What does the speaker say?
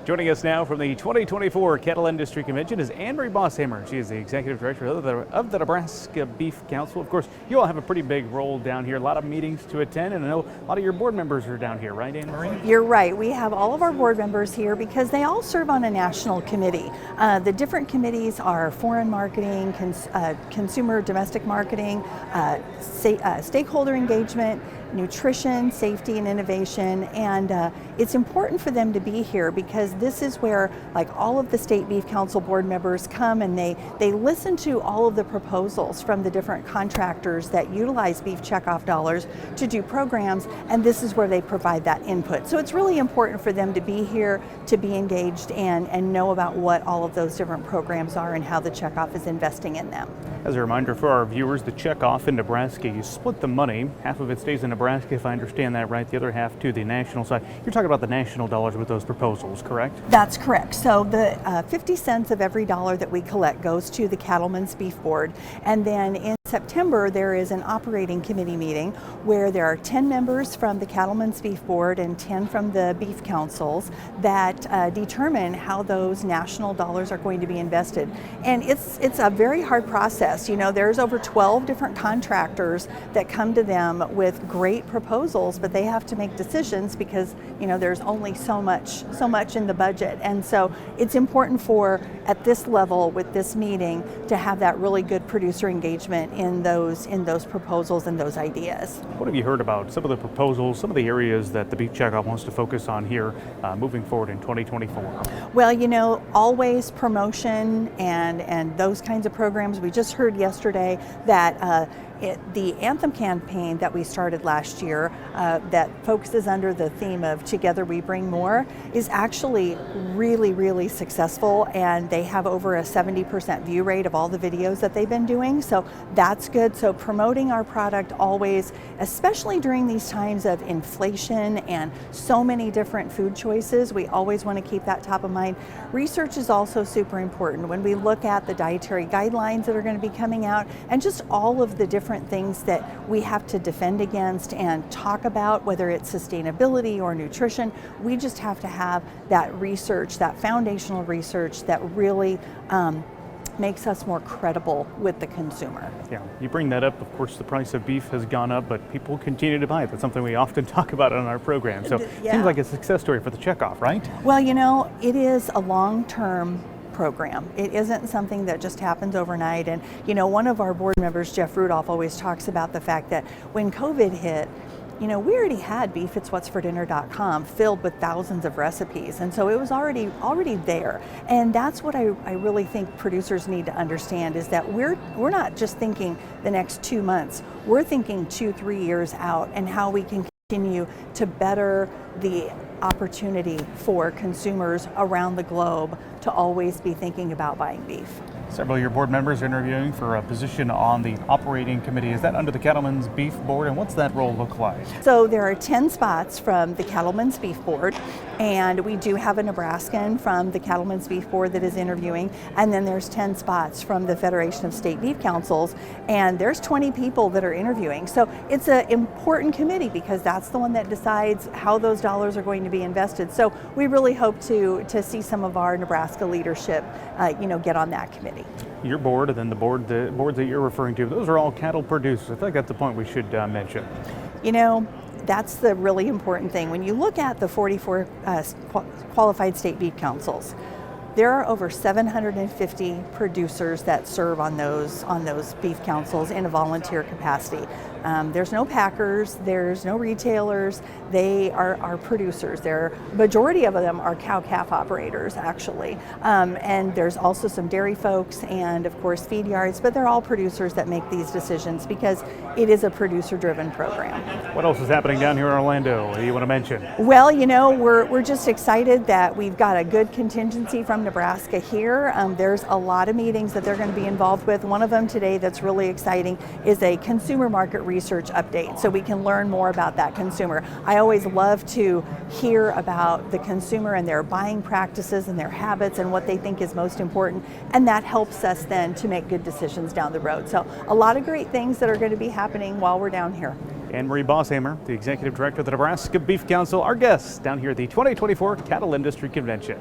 Joining us now from the 2024 Cattle Industry Convention is Anne-Marie Bosshamer. She is the Executive Director of the Nebraska Beef Council. Of course, you all have a pretty big role down here, a lot of meetings to attend, and I know a lot of your board members are down here, right, Anne-Marie? You're right. We have all of our board members here because they all serve on a national committee. The different committees are foreign marketing, consumer domestic marketing, stakeholder engagement, nutrition, safety, and innovation, and it's important for them to be here because this is where like all of the State Beef Council board members come and they listen to all of the proposals from the different contractors that utilize beef checkoff dollars to do programs, and this is where they provide that input. So it's really important for them to be here, to be engaged, and know about what all of those different programs are and how the checkoff is investing in them. As a reminder for our viewers, the checkoff in Nebraska, you split the money. Half of it stays in Nebraska, if I understand that right, the other half to the national side. You're talking about the national dollars with those proposals, correct? That's correct. So the 50 cents of every dollar that we collect goes to the Cattlemen's Beef Board, and then in September there is an operating committee meeting where there are 10 members from the Cattlemen's Beef Board and 10 from the beef councils that determine how those national dollars are going to be invested. And it's a very hard process. You know, there's over 12 different contractors that come to them with great proposals, but they have to make decisions because, you know, there's only so much in the budget. And so it's important for, at this level with this meeting, to have that really good producer engagement in those proposals and those ideas. What have you heard about some of the proposals, some of the areas that the beef checkoff wants to focus on here moving forward in 2024? Well, you know, always promotion and those kinds of programs. We just heard yesterday that the Anthem campaign that we started last year that focuses under the theme of Together We Bring More is actually really, really successful, and they have over a 70% view rate of all the videos that they've been doing, so that's good. So promoting our product always, especially during these times of inflation and so many different food choices, we always want to keep that top of mind. Research is also super important when we look at the dietary guidelines that are going to be coming out and just all of the different things that we have to defend against and talk about, whether it's sustainability or nutrition. We just have to have that research, that foundational research that really makes us more credible with the consumer. Yeah, you bring that up. Of course, the price of beef has gone up, but people continue to buy it. That's something we often talk about on our program. So it seems like a success story for the checkoff, right? Well, you know, it is a long-term program. It isn't something that just happens overnight. And, you know, one of our board members, Jeff Rudolph, always talks about the fact that when COVID hit, you know, we already had beefitswhatsfordinner.com filled with thousands of recipes, and so it was already there. And that's what I really think producers need to understand, is that we're not just thinking the next 2 months, we're thinking 2-3 years out, and how we can continue to better the opportunity for consumers around the globe to always be thinking about buying beef. Several of your board members are interviewing for a position on the operating committee. Is that under the Cattlemen's Beef Board, and what's that role look like? So there are 10 spots from the Cattlemen's Beef Board, and we do have a Nebraskan from the Cattlemen's Beef Board that is interviewing, and then there's 10 spots from the Federation of State Beef Councils, and there's 20 people that are interviewing. So it's an important committee because that's the one that decides how those dollars are going to be invested. So we really hope to see some of our Nebraska leadership get on that committee. Your board and then the boards that you're referring to, those are all cattle producers. I feel like that's the point we should mention. You know, that's the really important thing. When you look at the 44 qualified state beef councils, there are over 750 producers that serve on those beef councils in a volunteer capacity. There's no packers, there's no retailers, they are producers. Majority of them are cow-calf operators, actually. And there's also some dairy folks and, of course, feed yards, but they're all producers that make these decisions because it is a producer-driven program. What else is happening down here in Orlando that you want to mention? Well, you know, we're just excited that we've got a good contingency from Nebraska here. There's a lot of meetings that they're going to be involved with. One of them today that's really exciting is a consumer market research update, so we can learn more about that consumer. I always love to hear about the consumer and their buying practices and their habits and what they think is most important, and that helps us then to make good decisions down the road. So a lot of great things that are going to be happening while we're down here. Anne-Marie Bosshamer, the Executive Director of the Nebraska Beef Council, our guest down here at the 2024 Cattle Industry Convention.